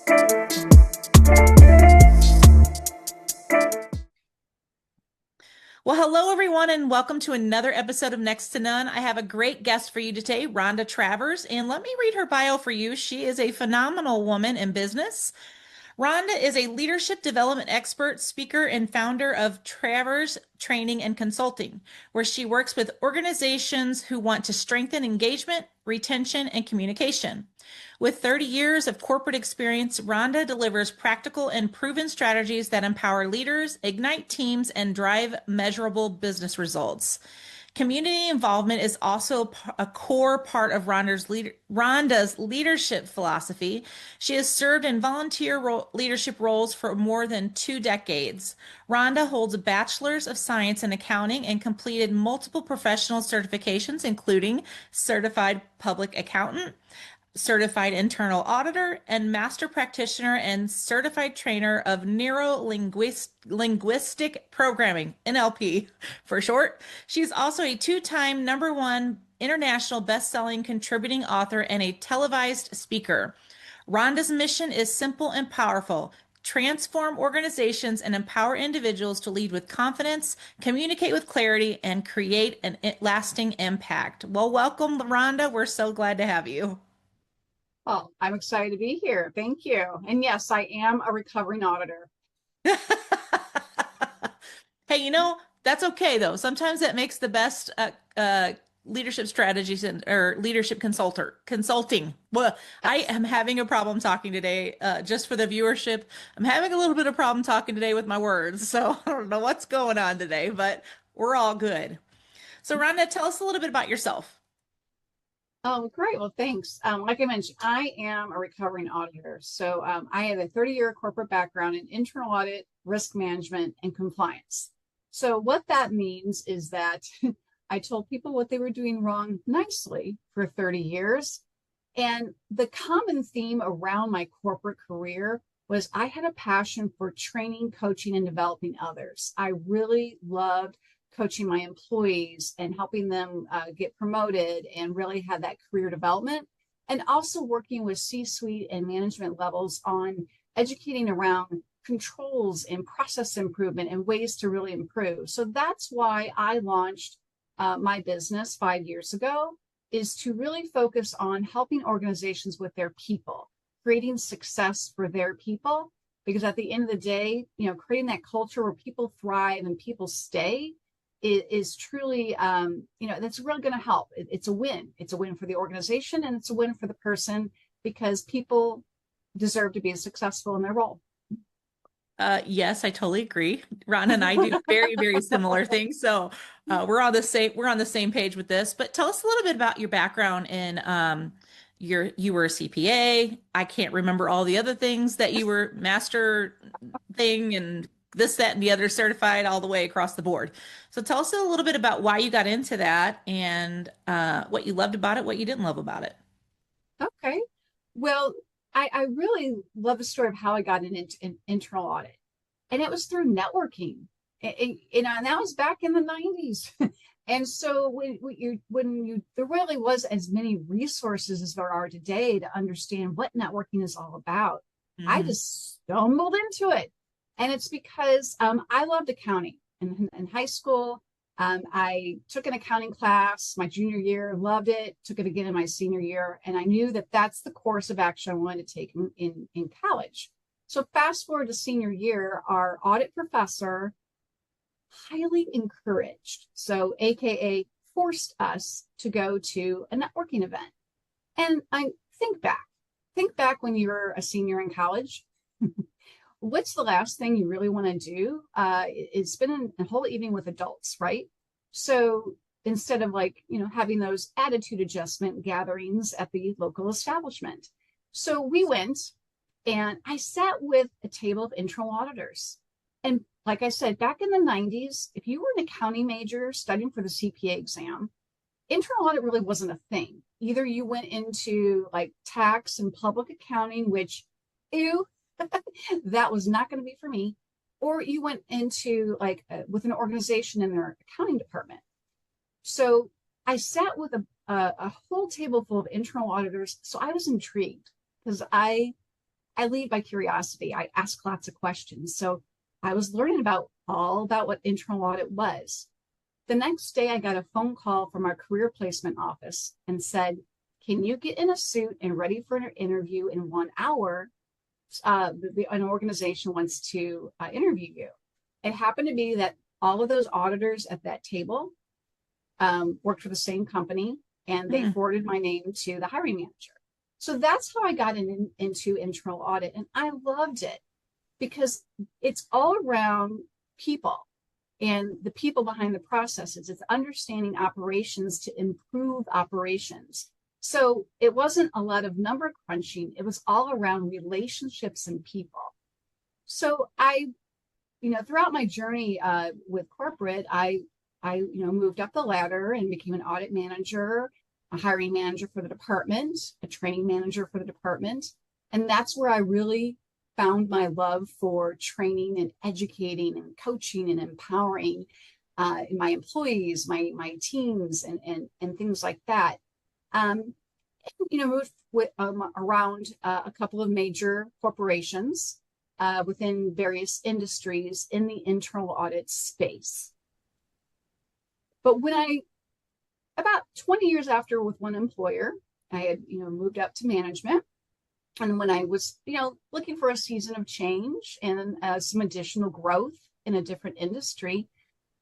Well, hello everyone, and welcome to another episode of Next to None. I have a great guest for you today, Rhonda Travers, and let me read her bio for you. She is a phenomenal woman in business. Rhonda is a leadership development expert, speaker, and founder of Travers Training and Consulting, where she works with organizations who want to strengthen engagement, retention, and communication. With 30 years of corporate experience, Rhonda delivers practical and proven strategies that empower leaders, ignite teams, and drive measurable business results. Community involvement is also a core part of Rhonda's leadership philosophy. She has served in volunteer leadership roles for more than 2 decades. Rhonda holds a bachelor's of science in accounting and completed multiple professional certifications, including certified public accountant, certified internal auditor, and master practitioner and certified trainer of linguistic programming, NLP for short. She's also a two-time #1 international best-selling contributing author and a televised speaker. Rhonda's mission is simple and powerful. Transform organizations and empower individuals to lead with confidence, communicate with clarity, and create an lasting impact. Well, welcome, Rhonda. We're so glad to have you. Well, I'm excited to be here. Thank you. And yes, I am a recovering auditor. Hey, that's okay though. Sometimes that makes the best leadership strategies or leadership consulting. Well, I am having a problem talking today, just for the viewership. I'm having a little bit of problem talking today with my words. So I don't know what's going on today, but we're all good. So Rhonda, tell us a little bit about yourself. Oh, great. Well, thanks. Like I mentioned, I am a recovering auditor. So I have a 30-year corporate background in internal audit, risk management, and compliance. So what that means is that I told people what they were doing wrong nicely for 30 years. And the common theme around my corporate career was I had a passion for training, coaching, and developing others. I really loved coaching my employees and helping them get promoted and really have that career development, and also working with C-suite and management levels on educating around controls and process improvement and ways to really improve. So that's why I launched my business 5 years ago, is to really focus on helping organizations with their people, creating success for their people, because at the end of the day, creating that culture where people thrive and people stay is truly, that's really going to help. It's a win. It's a win for the organization, and it's a win for the person, because people deserve to be successful in their role. Yes, I totally agree. Ron and I do very, very similar things. So we're on the same page with this. But tell us a little bit about your background in you were a CPA. I can't remember all the other things that you were master thing and this, that, and the other, certified all the way across the board. So tell us a little bit about why you got into that and what you loved about it, what you didn't love about it. Okay. Well, I really love the story of how I got into internal audit. And it was through networking. And that was back in the 90s. And so there really was as many resources as there are today to understand what networking is all about. I just stumbled into it. And it's because I loved accounting. In high school, I took an accounting class my junior year, loved it, took it again in my senior year, and I knew that that's the course of action I wanted to take in college. So fast forward to senior year, our audit professor highly encouraged, so AKA forced us to go to a networking event. And I think back when you were a senior in college. What's the last thing you really want to do? Is spend a whole evening with adults, right? So instead of having those attitude adjustment gatherings at the local establishment. So we went, and I sat with a table of internal auditors. And like I said, back in the 90s, if you were an accounting major studying for the CPA exam, internal audit really wasn't a thing. Either you went into tax and public accounting, which, ew, that was not going to be for me, or you went into with an organization in their accounting department. So I sat with a whole table full of internal auditors. So I was intrigued because I I lead by curiosity. I ask lots of questions. So I was learning about all about what internal audit was. The next day, I got a phone call from our career placement office and said, can you get in a suit and ready for an interview in 1 hour? An organization wants to interview you. It happened to be that all of those auditors at that table worked for the same company, and they forwarded my name to the hiring manager. So that's how I got into internal audit. And I loved it because it's all around people and the people behind the processes. It's understanding operations to improve operations. So it wasn't a lot of number crunching. It was all around relationships and people. So throughout my journey with corporate, I moved up the ladder and became an audit manager, a hiring manager for the department, a training manager for the department. And that's where I really found my love for training and educating and coaching and empowering my employees, my teams, and things like that. Moved around a couple of major corporations within various industries in the internal audit space. But about 20 years after with one employer, I had, moved up to management. And when I was, looking for a season of change and some additional growth in a different industry,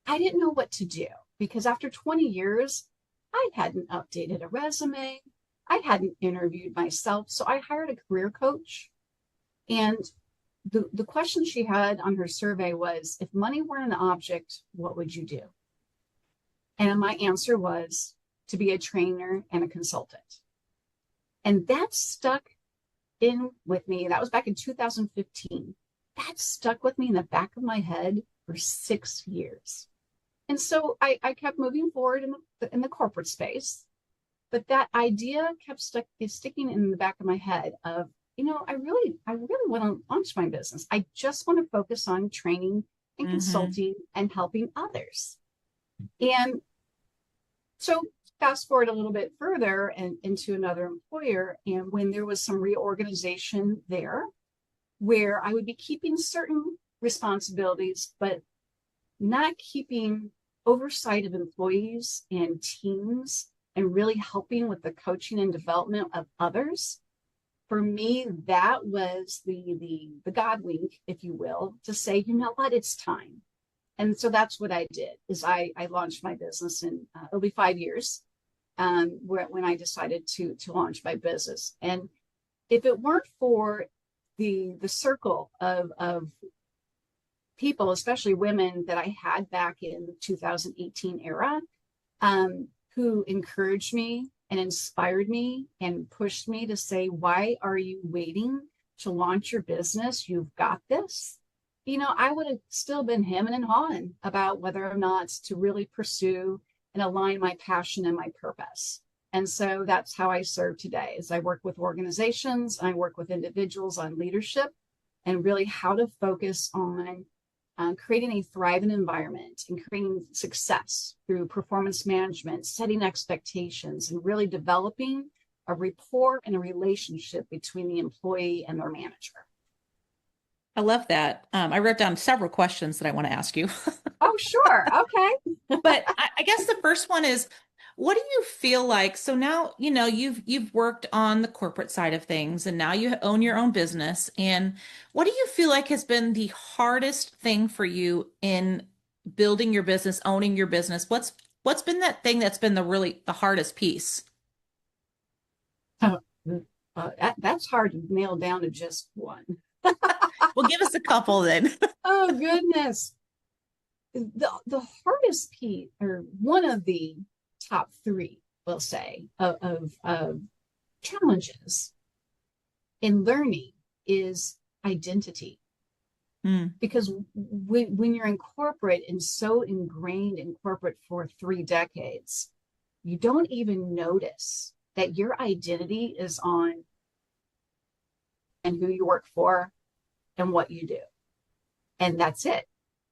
I didn't know what to do because after 20 years, I hadn't updated a resume. I hadn't interviewed myself. So I hired a career coach. And the question she had on her survey was, if money weren't an object, what would you do? And my answer was to be a trainer and a consultant. And that stuck in with me. That was back in 2015. That stuck with me in the back of my head for 6 years. And so I kept moving forward in the corporate space. But that idea kept sticking in the back of my head of, I really want to launch my business. I just want to focus on training and consulting and helping others. And so fast forward a little bit further and into another employer. And when there was some reorganization there, where I would be keeping certain responsibilities, but not keeping oversight of employees and teams and really helping with the coaching and development of others. For me, that was the God wink, if you will, to say, you know what, it's time. And so that's what I did, is I launched my business in, it'll be 5 years, when I decided to launch my business. And if it weren't for the circle of people, especially women that I had back in the 2018 era, who encouraged me and inspired me and pushed me to say, why are you waiting to launch your business? You've got this. I would have still been hemming and hawing about whether or not to really pursue and align my passion and my purpose. And so that's how I serve today, is I work with organizations, I work with individuals on leadership and really how to focus on creating a thriving environment and creating success through performance management, setting expectations, and really developing a rapport and a relationship between the employee and their manager. I love that. I wrote down several questions that I want to ask you. Oh, sure. Okay. But I guess the first one is, what do you feel like? So now, you've worked on the corporate side of things and now you own your own business. And what do you feel like has been the hardest thing for you in building your business, owning your business? What's been that thing that's been the hardest piece? Oh, that's hard to nail down to just one. Well, give us a couple then. Oh, goodness. The hardest piece, or one of the top three, we'll say, of challenges in learning is identity. Because when you're in corporate and so ingrained in corporate for 3 decades, you don't even notice that your identity is on and who you work for and what you do. And that's it.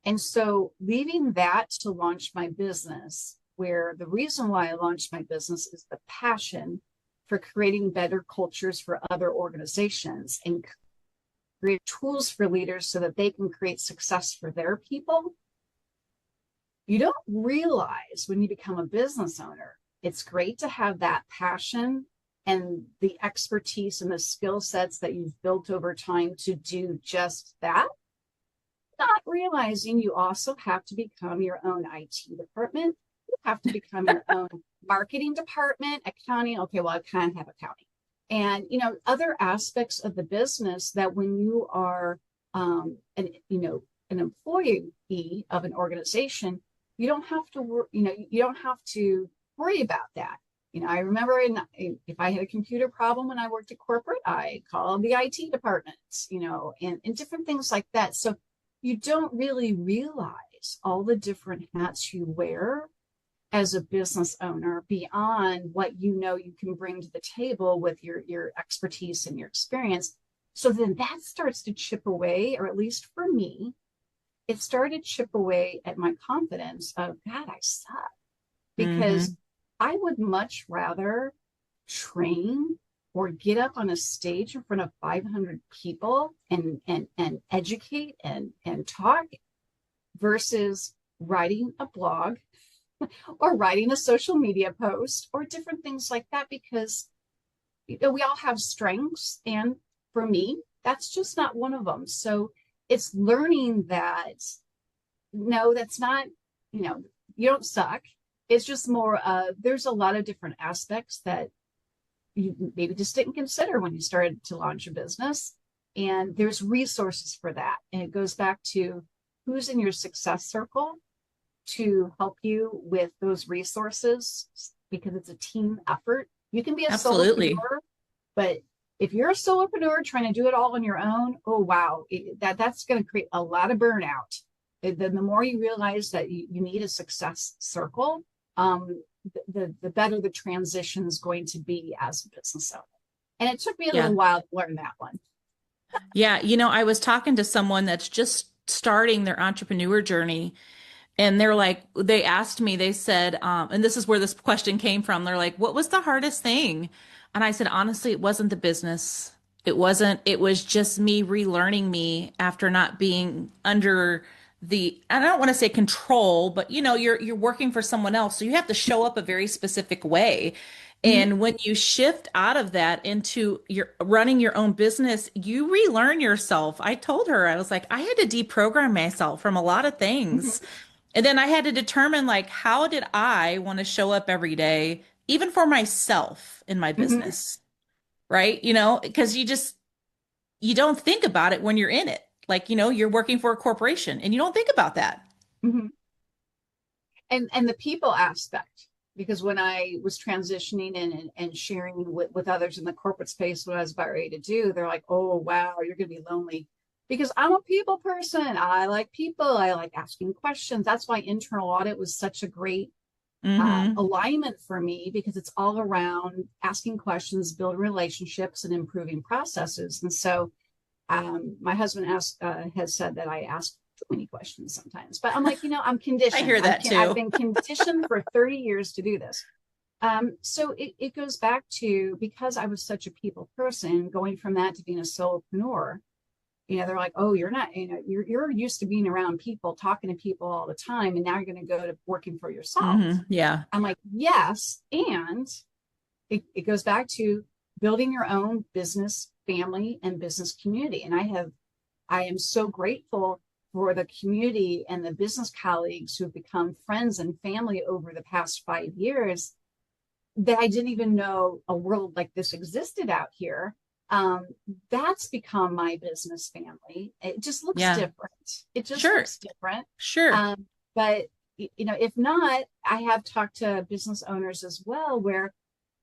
And so leaving that to launch my business, where the reason why I launched my business is the passion for creating better cultures for other organizations and create tools for leaders so that they can create success for their people. You don't realize when you become a business owner, it's great to have that passion and the expertise and the skill sets that you've built over time to do just that. Not realizing you also have to become your own IT department. You have to become your own marketing department, accounting. Okay, well, I kind of have accounting. And, other aspects of the business that when you are an employee of an organization, you don't have to you don't have to worry about that. I remember if I had a computer problem when I worked at corporate, I called the IT departments, and different things like that. So you don't really realize all the different hats you wear as a business owner beyond what you can bring to the table with your expertise and your experience. So then that starts to chip away, or at least for me, it started to chip away at my confidence of, God, I suck. Mm-hmm. Because I would much rather train or get up on a stage in front of 500 people and educate and talk versus writing a blog or writing a social media post or different things like that, because we all have strengths, and for me that's just not one of them. So it's learning that no, that's not, you don't suck. It's just more there's a lot of different aspects that you maybe just didn't consider when you started to launch a business. And there's resources for that. And it goes back to who's in your success circle to help you with those resources, because it's a team effort. You can be a Absolutely. solopreneur, but if you're a solopreneur trying to do it all on your own, oh wow, that's going to create a lot of burnout. Then the more you realize that you need a success circle, the better the transition is going to be as a business owner. And it took me a little Yeah. while to learn that one. Yeah. I was talking to someone that's just starting their entrepreneur journey. And they asked me, they said, and this is where this question came from. They're like, what was the hardest thing? And I said, honestly, it wasn't the business. It was just me relearning me after not being under I don't want to say control, but you're working for someone else. So you have to show up a very specific way. Mm-hmm, And when you shift out of that into your running your own business, you relearn yourself. I told her, I was like, I had to deprogram myself from a lot of things. mm-hmm, And then I had to determine like how did I want to show up every day, even for myself in my mm-hmm, business, right? Because you don't think about it when you're in it. Like, you're working for a corporation and you don't think about that. mm-hmm. And the people aspect, because when I was transitioning and sharing with others in the corporate space what I was about ready to do, they're like, oh wow, you're gonna be lonely. Because I'm a people person. I like people. I like asking questions. That's why internal audit was such a great Mm-hmm. alignment for me, because it's all around asking questions, building relationships, and improving processes. And so my husband has said that I ask too many questions sometimes, but I'm like, I'm I conditioned. hear that I've too. been conditioned for 30 years to do this. So it goes back to, because I was such a people person, going from that to being a solopreneur. They're like, oh, you're not, you're used to being around people, talking to people all the time, and now you're going to go to working for yourself. Mm-hmm. Yeah. I'm like, yes, and it goes back to building your own business family and business community. And I am so grateful for the community and the business colleagues who've become friends and family over the past 5 years, that I didn't even know a world like this existed out here. um, that's become my business family. It just looks Yeah. different. It just Sure. looks different. Sure. But if not, I have talked to business owners as well where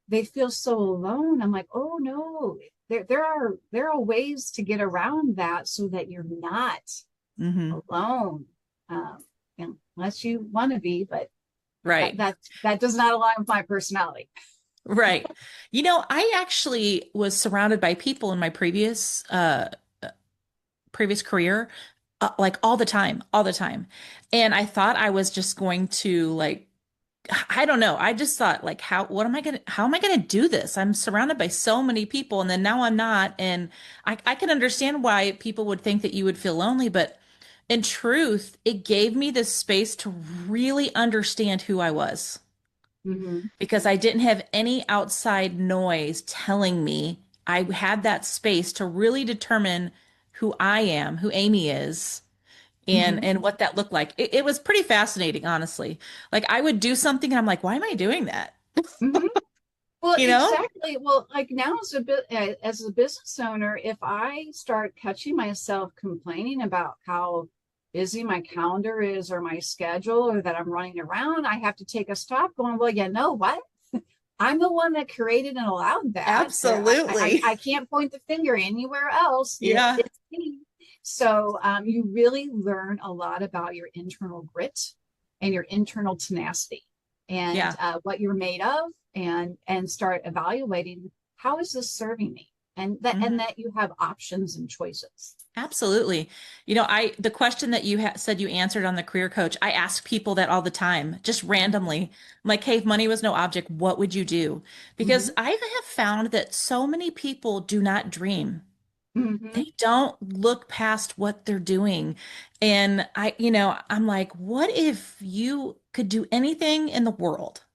they feel so alone. I'm like, oh no, there are ways to get around that so that you're not Mm-hmm. alone. Um, unless you want to be, but that, Right. that that does not align with my personality. Right. I actually was surrounded by people in my previous career, like all the time, all the time. And I thought I was just going to like I don't know. I just thought like, how am I going to do this? I'm surrounded by so many people and then now I'm not. And I can understand why people would think that you would feel lonely, but in truth, it gave me this space to really understand who I was Hmm. because I didn't have any outside noise telling me. I had that space to really determine who I am, who Amy is, Hmm. and what that looked like. It was pretty fascinating, honestly. Like I would do something and I'm like, why am I doing that? Hmm. Well, You know? exactly. Well, like now as a business owner, if I start catching myself complaining about how busy my calendar is or my schedule or that I'm running around, I have to take a stop going, well, you know what? I'm the one that created and allowed that. Absolutely. I can't point the finger anywhere else. Yeah. It's me. So you really learn a lot about your internal grit and your internal tenacity and Yeah. what you're made of, and start evaluating how is this serving me, and Mhm. that you have options and choices. Absolutely. The question that you said you answered on the career coach, I ask people that all the time, just randomly. I'm like, hey, if money was no object, what would you do? Because Mm-hmm. I have found that so many people do not dream. Mm-hmm. They don't look past what they're doing. And I'm like, what if you could do anything in the world?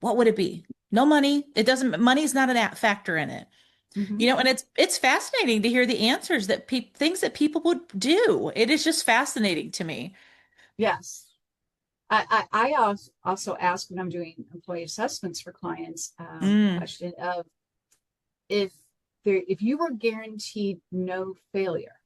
What would it be? No money. Money's not a factor in it. Mm-hmm. And it's fascinating to hear the answers that things that people would do. It is just fascinating to me. Yes. I also ask when I'm doing employee assessments for clients, Mm, question of if if you were guaranteed no failure,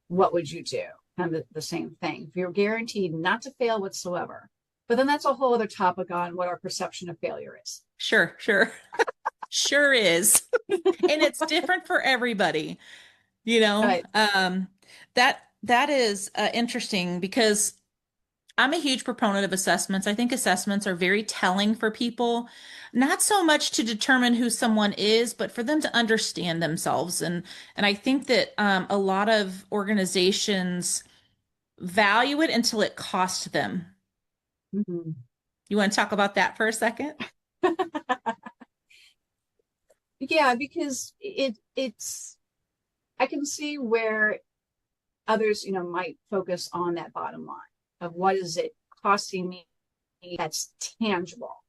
what would you do? Kind of the same thing. If you're guaranteed not to fail whatsoever, but then that's a whole other topic on what our perception of failure is. sure, sure. Sure is. And it's different for everybody, you know. Right. That is interesting because I'm a huge proponent of assessments. I think assessments are very telling for people, not so much to determine who someone is, but for them to understand themselves. And I think that a lot of organizations value it until it costs them. Mm-hmm. You want to talk about that for a second? Yeah, because it's I can see where others, might focus on that bottom line of what is it costing me that's tangible.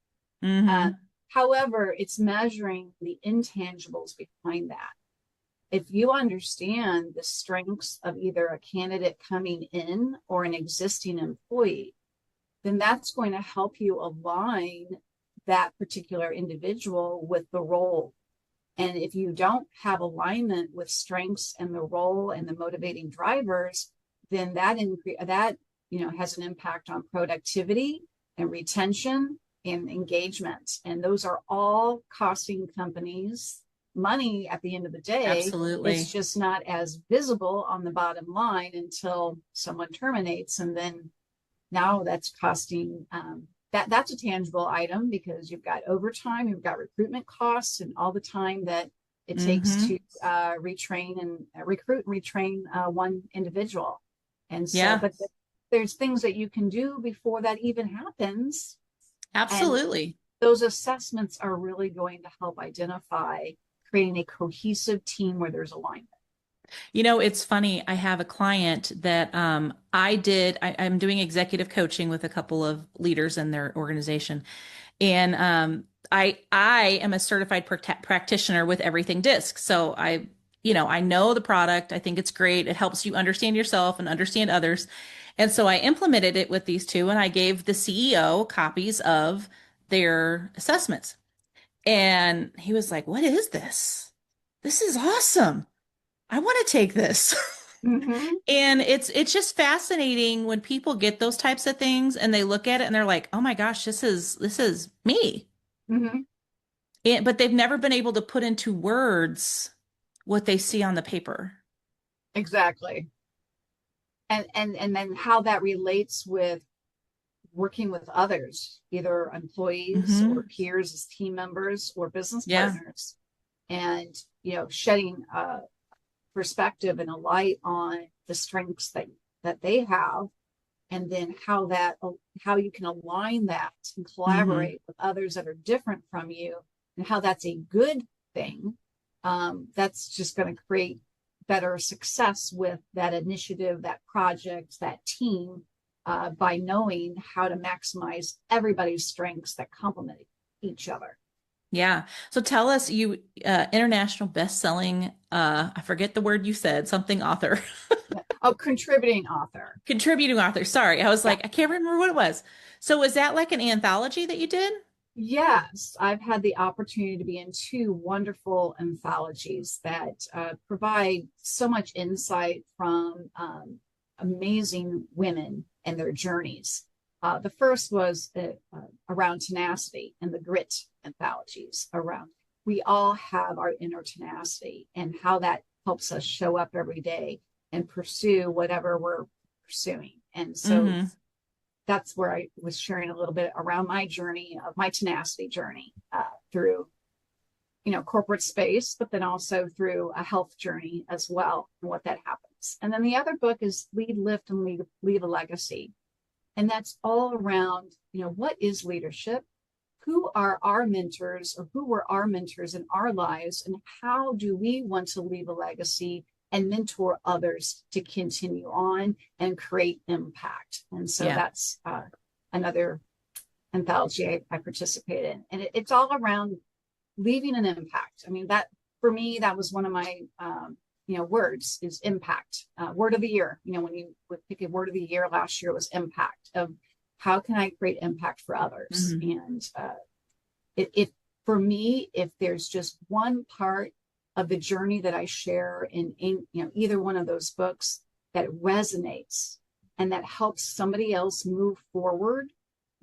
Uh, Hmm. However, it's measuring the intangibles behind that. If you understand the strengths of either a candidate coming in or an existing employee, then that's going to help you align that particular individual with the role. And if you don't have alignment with strengths and the role and the motivating drivers, then that has an impact on productivity and retention and engagement. And those are all costing companies money at the end of the day. It's Absolutely. just not as visible on the bottom line until someone terminates, and then now that's costing that's a tangible item because you've got overtime, you've got recruitment costs, and all the time that it takes Hmm. to retrain and recruit and retrain one individual. And so, Yeah, but there's things that you can do before that even happens, and absolutely. those assessments are really going to help identify creating a cohesive team where there's alignment. It's funny. I have a client that I'm doing executive coaching with a couple of leaders in their organization. And I am a certified practitioner with Everything Disc. So I know the product. I think it's great. It helps you understand yourself and understand others. And so I implemented it with these two and I gave the CEO copies of their assessments. And he was like, "What is this? This is awesome. I want to take this." Mm-hmm. And it's just fascinating when people get those types of things and they look at it and they're like, "Oh my gosh, this is me." Mm-hmm. But they've never been able to put into words what they see on the paper. Exactly. And then how that relates with working with others, either employees or Hmm. peers as team members or business Yeah. partners, and shedding perspective and a light on the strengths that they have, and then how you can align that and Mm-hmm. collaborate with others that are different from you, and how that's a good thing. That's just going to create better success with that initiative, that project, that team, by knowing how to maximize everybody's strengths that complement each other. Yeah. So tell us, you international best-selling, I forget the word you said, something author, Oh, contributing author. contributing author. Sorry. I was Yeah. like, I can't remember what it was. So was that like an anthology that you did? Yes, I've had the opportunity to be in two wonderful anthologies that provide so much insight from amazing women and their journeys. The first was around tenacity, and the grit anthologies around we all have our inner tenacity and how that helps us show up every day and pursue whatever we're pursuing. And so Mm-hmm. that's where I was sharing a little bit around my journey of my tenacity journey, through, corporate space, but then also through a health journey as well, and what that happens. And then the other book is Lead, Lift, and Leave a Legacy. And that's all around, what is leadership? Who are our mentors, or who were our mentors in our lives? And how do we want to leave a legacy and mentor others to continue on and create impact? And so Yeah. that's another anthology I participate in. And it's all around leaving an impact. I mean, that for me, that was one of my, words is impact. Word of the year, when you would pick a word of the year last year, it was impact, of how can I create impact for others? Mm-hmm. And it for me, if there's just one part of the journey that I share in either one of those books that resonates and that helps somebody else move forward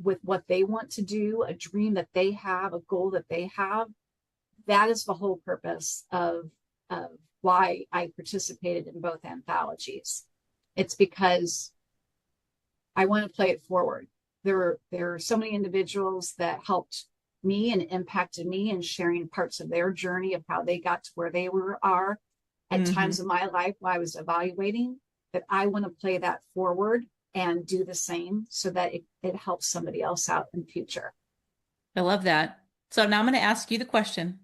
with what they want to do, a dream that they have, a goal that they have, that is the whole purpose of why I participated in both anthologies. It's because I want to play it forward. There are so many individuals that helped me and impacted me in sharing parts of their journey of how they got to where they are at Mm-hmm. times in my life while I was evaluating, that I want to play that forward and do the same so that it helps somebody else out in the future. I love that. So now I'm going to ask you the question.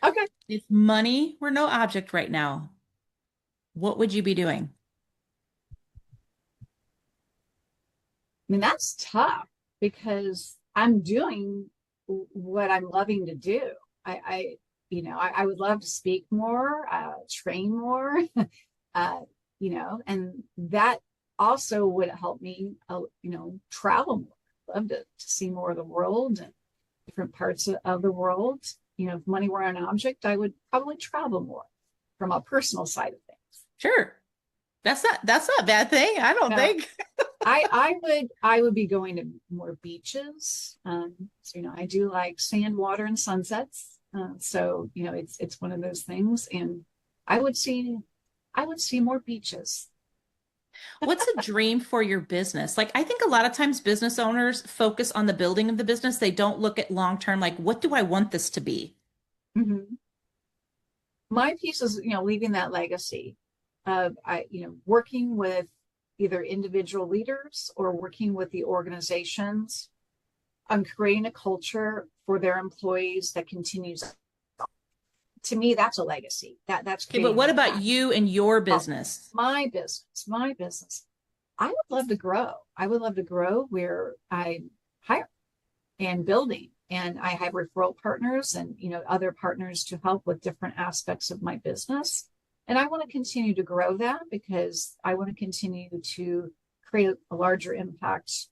Okay. If money were no object right now, what would you be doing? I mean, that's tough because I'm doing what I'm loving to do. I would love to speak more, train more, uh, and that also would help me, travel more. Love to see more of the world and different parts of the world. If money were an object, I would probably travel more from a personal side of things. Sure. That's not a bad thing, I don't Now, think. I would be going to more beaches. So, I do like sand, water, and sunsets. So it's one of those things, and I would see I would see more beaches. What's a dream for your business? Like, I think a lot of times business owners focus on the building of the business. They don't look at long term, like, what do I want this to be? Mm-hmm. My piece is, leaving that legacy of working with either individual leaders or working with the organizations on creating a culture for their employees that continues. To me, that's a legacy. That's Okay, but creating what about impact. you and your Oh, business? my business. I would love to grow. I would love to grow where I hire and building, and I have referral partners and other partners to help with different aspects of my business. And I want to continue to grow that because I want to continue to create a larger impact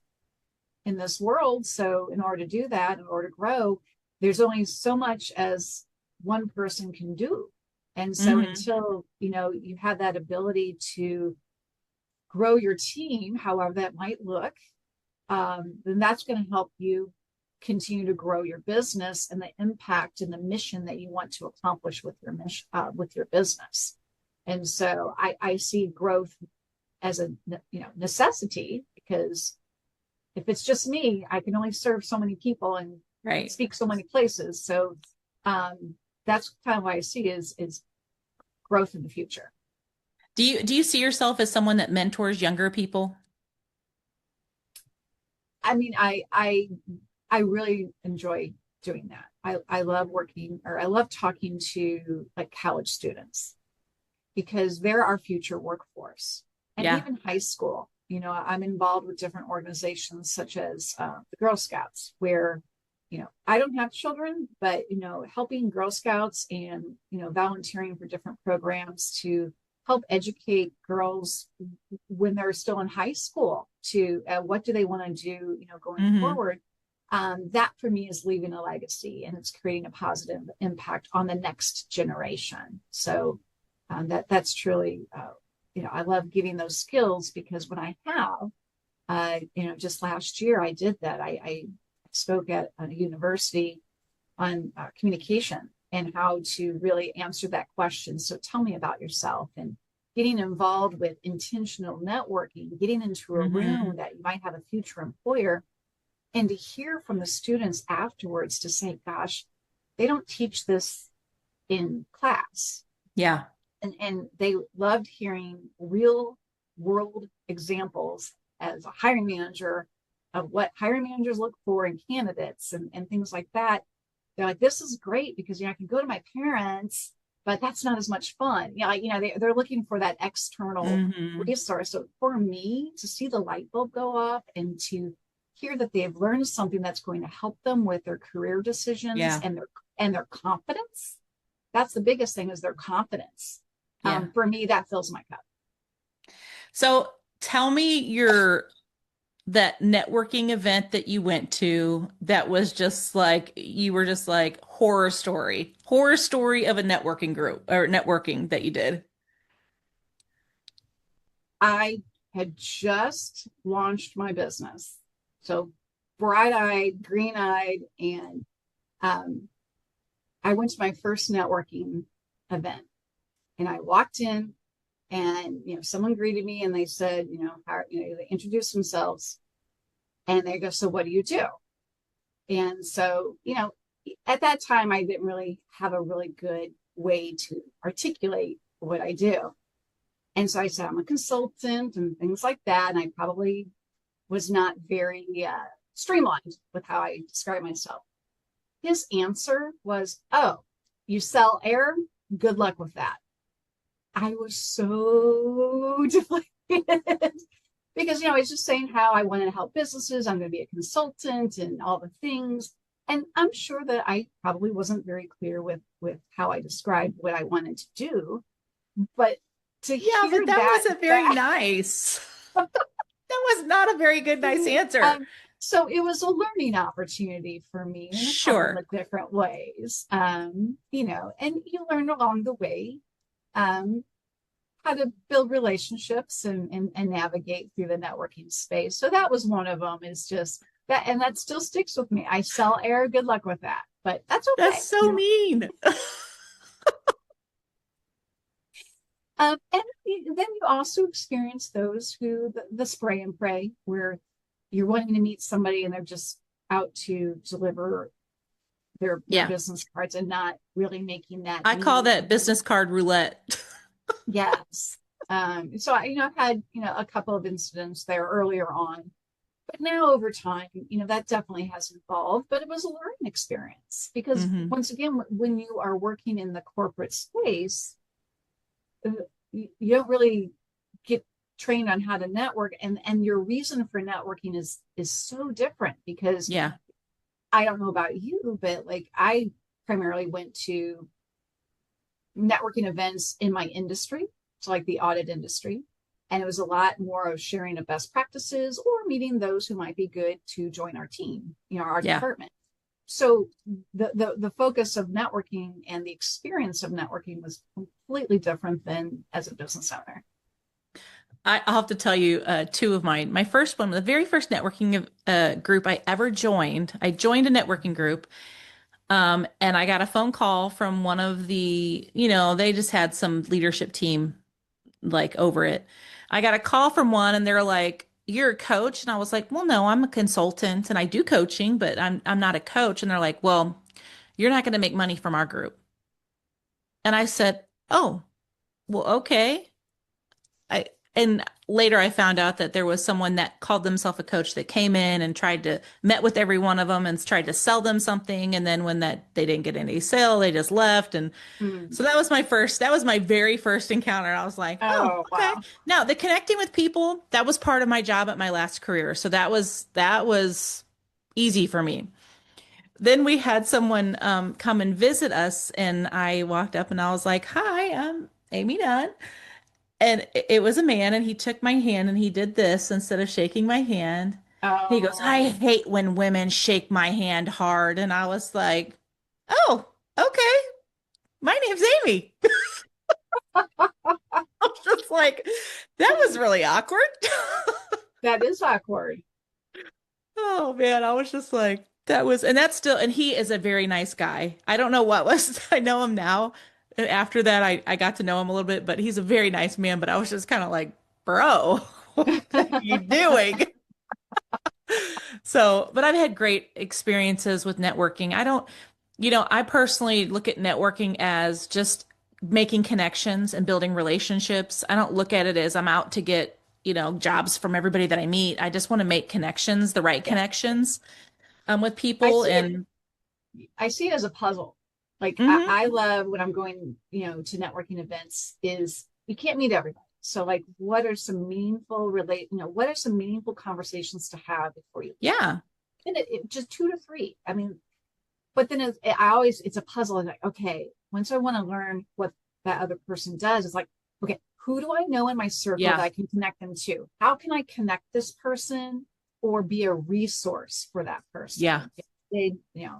in this world. So in order to do that, in order to grow, there's only so much as one person can do. And so Hmm. until you have that ability to grow your team, however that might look, then that's going to help you continue to grow your business and the impact and the mission that you want to accomplish with your mission, with your business. And so I see growth as a necessity, because if it's just me, I can only serve so many people and Right. speak so many places. So that's kind of what I see is growth in the future. Do you see yourself as someone that mentors younger people? I mean, I really enjoy doing that. I love working, or I love talking to like college students because they're our future workforce. And Yeah. even high school, I'm involved with different organizations such as the Girl Scouts, where, I don't have children, but, helping Girl Scouts and, volunteering for different programs to help educate girls when they're still in high school to what do they want to do, going Hmm. forward. That for me is leaving a legacy, and it's creating a positive impact on the next generation. So that's truly, I love giving those skills because when I have, just last year I did that. I spoke at a university on communication and how to really answer that question. So tell me about yourself, and getting involved with intentional networking, getting into a room Hmm. that you might have a future employer, and to hear from the students afterwards to say, gosh, they don't teach this in class. Yeah. And they loved hearing real world examples as a hiring manager of what hiring managers look for in candidates and things like that. They're like, this is great because I can go to my parents, but that's not as much fun. They're looking for that external Hmm. resource. So for me to see the light bulb go off and to hear that they've learned something that's going to help them with their career decisions Yeah. and their confidence, that's the biggest thing, is their confidence. Yeah. For me, that fills my cup. So tell me that networking event that you went to that was just like, you were just like horror story of a networking group or networking that you did. I had just launched my business. So bright eyed, green eyed, and um, I went to my first networking event, and I walked in, and someone greeted me, and they said, they introduced themselves, and they go, so what do you do? And so, at that time, I didn't really have a really good way to articulate what I do. And so I said, I'm a consultant and things like that. And I probably was not very streamlined with how I describe myself. His answer was, oh, you sell air? Good luck with that. I was so deflated because, he's just saying how I want to help businesses. I'm going to be a consultant and all the things. And I'm sure that I probably wasn't very clear with how I described what I wanted to do. But to Yeah, but hear that that wasn't very back, nice. That was not a very good, nice answer. um, so it was a learning opportunity for me in a couple Sure. of different ways. And you learn along the way um, how to build relationships and navigate through the networking space. So that was one of them, is just that, and that still sticks with me. I sell air, good luck with that, but that's That's okay. so mean. And then you also experience those who the spray and pray, where you're wanting to meet somebody and they're just out to deliver their Yeah. business cards and not really making that I call that meaningful. business card roulette. Yes. So I've had, a couple of incidents there earlier on, but now over time, that definitely has evolved, but it was a learning experience because Hmm. once again, when you are working in the corporate space, you don't really get trained on how to network, and your reason for networking is so different because Yeah. I don't know about you, but like I primarily went to networking events in my industry, so like the audit industry. And it was a lot more of sharing of best practices or meeting those who might be good to join our team, our Yeah. department. So the focus of networking and the experience of networking was completely different than as a business owner. I'll have to tell you two of mine. My first one, the very first networking group I ever joined, I joined a networking group, and I got a phone call from one of they just had some leadership team like over it. I got a call from one, and they're like, "You're a coach," and I was like, "Well, no, I'm a consultant and I do coaching, but I'm not a coach." And they're like, "Well, you're not going to make money from our group." And I said, "Oh, well, okay." I and later I found out that there was someone that called themselves a coach that came in and met with every one of them and tried to sell them something. And then when they didn't get any sale, they just left. And Mm. so that was my very first encounter. I was like, oh, Oh, okay. wow. Now the connecting with people, that was part of my job at my last career. So that was easy for me. Then we had someone come and visit us, and I walked up and I was like, "Hi, I'm Amy Nunn." And it was a man, and he took my hand and he did this instead of shaking my hand. He goes, "I Oh, hate when women shake my hand hard." And I was like, "Oh, okay. My name's Amy." I was just like, that was really awkward. that is awkward. Oh man, I was just like, and that's still, and he is a very nice guy. I don't know what was, I know him now. And after that, I got to know him a little bit, but he's a very nice man. But I was just kind of like, bro, what are you doing? So, but I've had great experiences with networking. I personally look at networking as just making connections and building relationships. I don't look at it as I'm out to get, jobs from everybody that I meet. I just want to make connections, the right Yeah. connections, with I people. see it. And I see it as a puzzle. Like mhm, I love when I'm going, to networking events is you can't meet everybody. So like what are some what are some meaningful conversations to have before you leave? yeah, And it just two to three. I mean, but then it's a puzzle. And like, okay, once I want to learn what that other person does, it's like, okay, who do I know in my circle that yeah, I can connect them to? How can I connect this person or be a resource for that yeah, person? If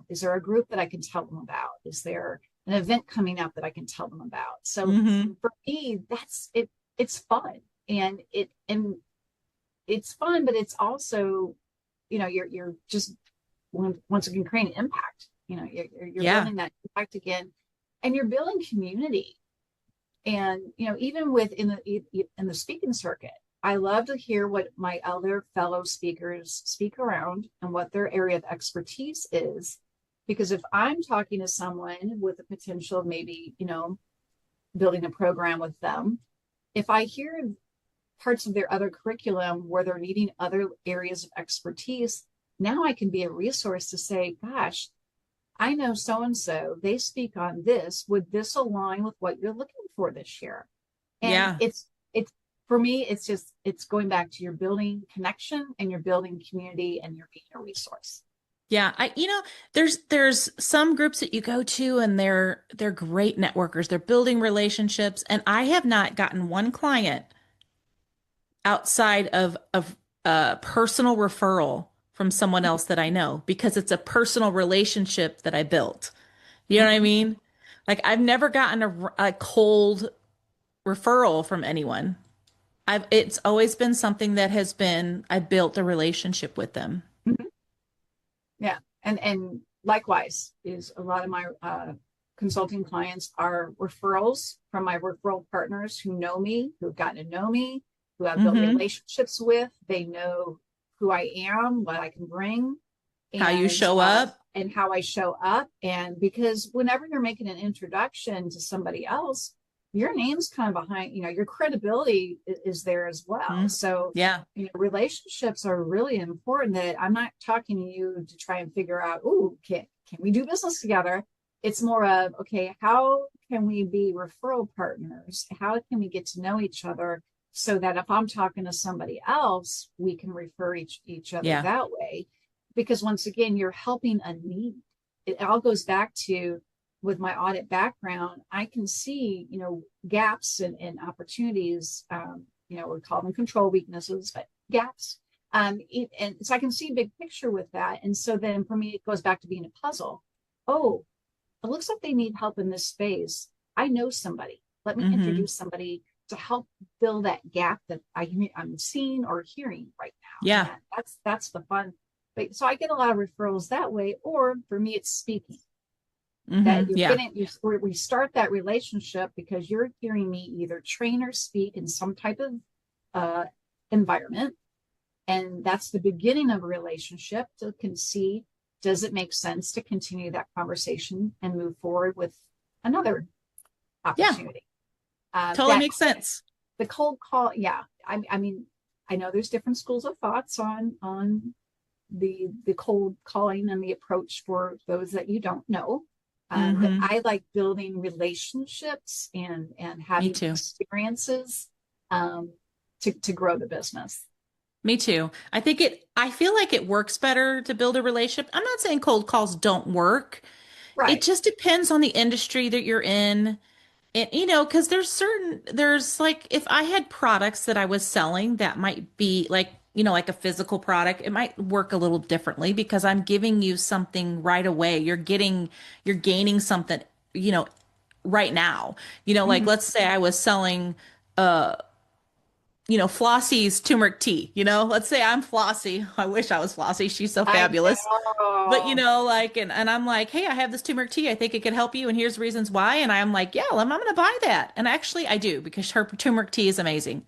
is there a group that I can tell them about? Is there an event coming up that I can tell them about? So hmm, for me, that's it. It's fun and it's fun, but it's also, you're just once again creating impact. You're yeah, building that impact again, and you're building community. And even in the speaking circuit, I love to hear what my other fellow speakers speak around and what their area of expertise is. Because if I'm talking to someone with the potential of maybe, building a program with them, if I hear parts of their other curriculum where they're needing other areas of expertise, now I can be a resource to say, gosh, I know so and so, they speak on this. Would this align with what you're looking for this year? And yeah, it's for me, it's going back to your building connection and you're building community and you're being a resource. yeah. There's some groups that you go to and they're great networkers. They're building relationships, and I have not gotten one client outside of a personal referral from someone else that I know because it's a personal relationship that I built. You know what I Mm-hmm. mean? Like I've never gotten a cold referral from anyone. It's always been something that has been, I built a relationship with them. Mm-hmm. Yeah. And likewise is a lot of my consulting clients are referrals from my referral partners who know me, who've gotten to know me, who I've built Hmm. relationships with. They know who I am, what I can bring, How you show up. and how I show up. And because whenever you're making an introduction to somebody else, your name's kind of behind, your credibility is there as well. Mm. So, Yeah. relationships are really important that I'm not talking to you to try and figure out, oh, can we do business together? It's more of, okay, how can we be referral partners? How can we get to know each other so that if I'm talking to somebody else, we can refer each other Yeah. that way? Because once again, you're helping a need. It all goes back to with my audit background, I can see, gaps and opportunities. We call them control weaknesses, but gaps. And so I can see big picture with that. And so then for me, it goes back to being a puzzle. Oh, it looks like they need help in this space. I know somebody. Let me Hmm. introduce somebody to help fill that gap that I'm seeing or hearing right now. Yeah. And that's the fun. But so I get a lot of referrals that way. Or for me, it's speaking that you're Yeah. getting we start that relationship because you're hearing me either train or speak in some type of uh, environment, and that's the beginning of a relationship to see, does it make sense to continue that conversation and move forward with another Yeah. opportunity. Totally That makes sense. the cold call, yeah. I mean, I know there's different schools of thoughts on the cold calling and the approach for those that you don't know. But Hmm. I like building relationships and Me having too. experiences um, to grow the business. Me too. I feel like it works better to build a relationship. I'm not saying cold calls don't work. It Right. just depends on the industry that you're in. And, because there's like, if I had products that I was selling that might be like, like a physical product, it might work a little differently because I'm giving you something right away. You're gaining something, right now. Like Mhm. let's say I was selling, Flossie's turmeric tea, let's say I'm Flossie. I wish I was Flossie. She's so I fabulous. But know. like, and I'm like, hey, I have this turmeric tea. I think it could help you, and here's reasons why. And I'm like, yeah, I'm gonna buy that. And actually, I do because her turmeric tea is amazing.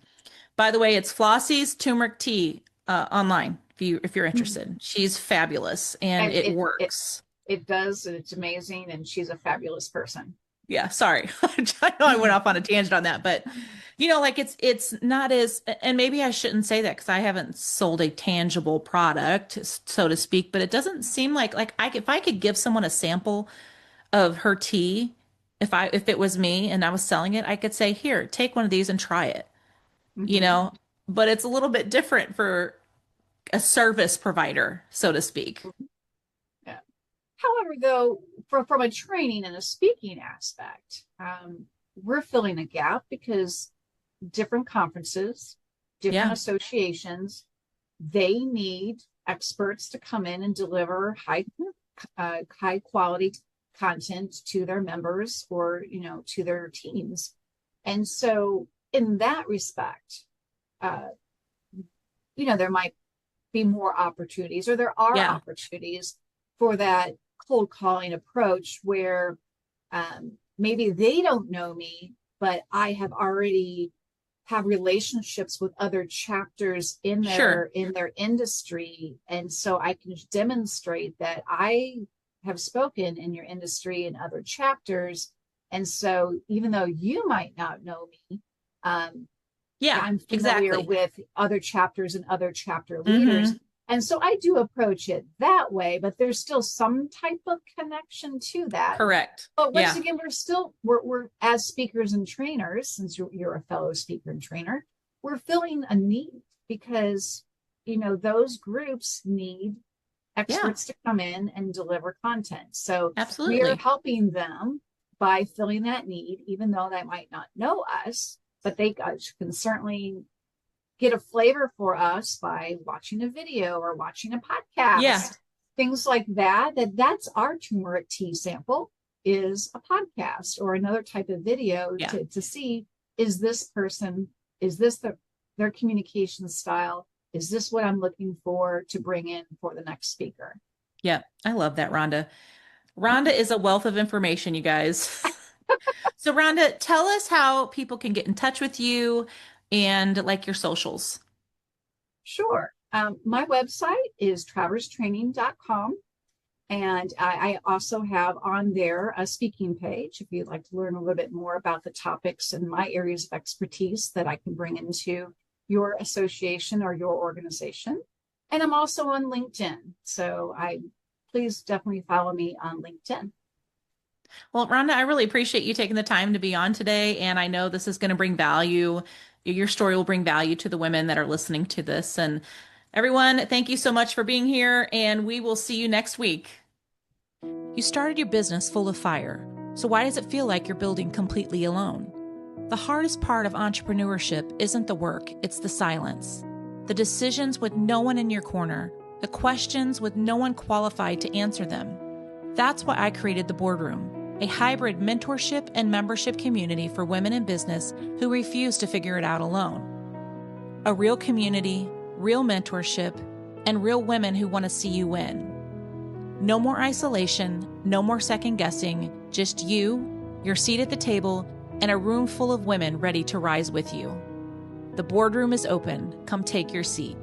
By the way, it's Flossie's turmeric tea online if you're Mhm. interested. She's fabulous and And it it works. it does, and it's amazing, and she's a fabulous person. Yeah, sorry. I know I went off on a tangent on that, but like it's not as, and maybe I shouldn't say that because I haven't sold a tangible product, so to speak, but it doesn't seem like if I could give someone a sample of her tea, if it was me and I was selling it, I could say, "Here, take one of these and try it." You Hmm. know, but it's a little bit different for a service provider, so to speak. Yeah. However, though, from a training and a speaking aspect, we're filling a gap because different conferences, different Yeah, associations, they need experts to come in and deliver high quality content to their members or to their teams. And so, in that respect, uh, there might be more opportunities, or there are yeah, opportunities for that cold calling approach where maybe they don't know me, but I have already have relationships with other chapters in sure. their industry, and so I can demonstrate that I have spoken in your industry in other chapters, and so even though you might not know me, um, Yeah, I'm familiar exactly. with other chapters and other chapter leaders. Hmm. And so I do approach it that way, but there's still some type of connection to that. Correct. But once Yeah, again, we're as speakers and trainers, since you're a fellow speaker and trainer, we're filling a need because those groups need yeah, experts to come in and deliver content. So we are absolutely. helping them by filling that need, even though they might not know us, but they can certainly get a flavor for us by watching a video or watching a Yeah, podcast, things like that. That's our turmeric tea sample is a podcast or another type of video yeah, to see, is this person, is this their communication style? Is this what I'm looking for to bring in for the next speaker? yeah. I love that, Rhonda. Rhonda is a wealth of information, you guys. So, Rhonda, tell us how people can get in touch with you and like your socials. Sure. My website is traverstraining.com. And I also have on there a speaking page if you'd like to learn a little bit more about the topics and my areas of expertise that I can bring into your association or your organization. And I'm also on LinkedIn. So please definitely follow me on LinkedIn. Well, Rhonda, I really appreciate you taking the time to be on today. And I know this is going to bring value. Your story will bring value to the women that are listening to this. And everyone, thank you so much for being here. And we will see you next week. You started your business full of fire. So why does it feel like you're building completely alone? The hardest part of entrepreneurship isn't the work, it's the silence. The decisions with no one in your corner, the questions with no one qualified to answer them. That's why I created the Boardroom, a hybrid mentorship and membership community for women in business who refuse to figure it out alone. A real community, real mentorship, and real women who want to see you win. No more isolation, no more second guessing, just you, your seat at the table, and a room full of women ready to rise with you. The Boardroom is open. Come take your seat.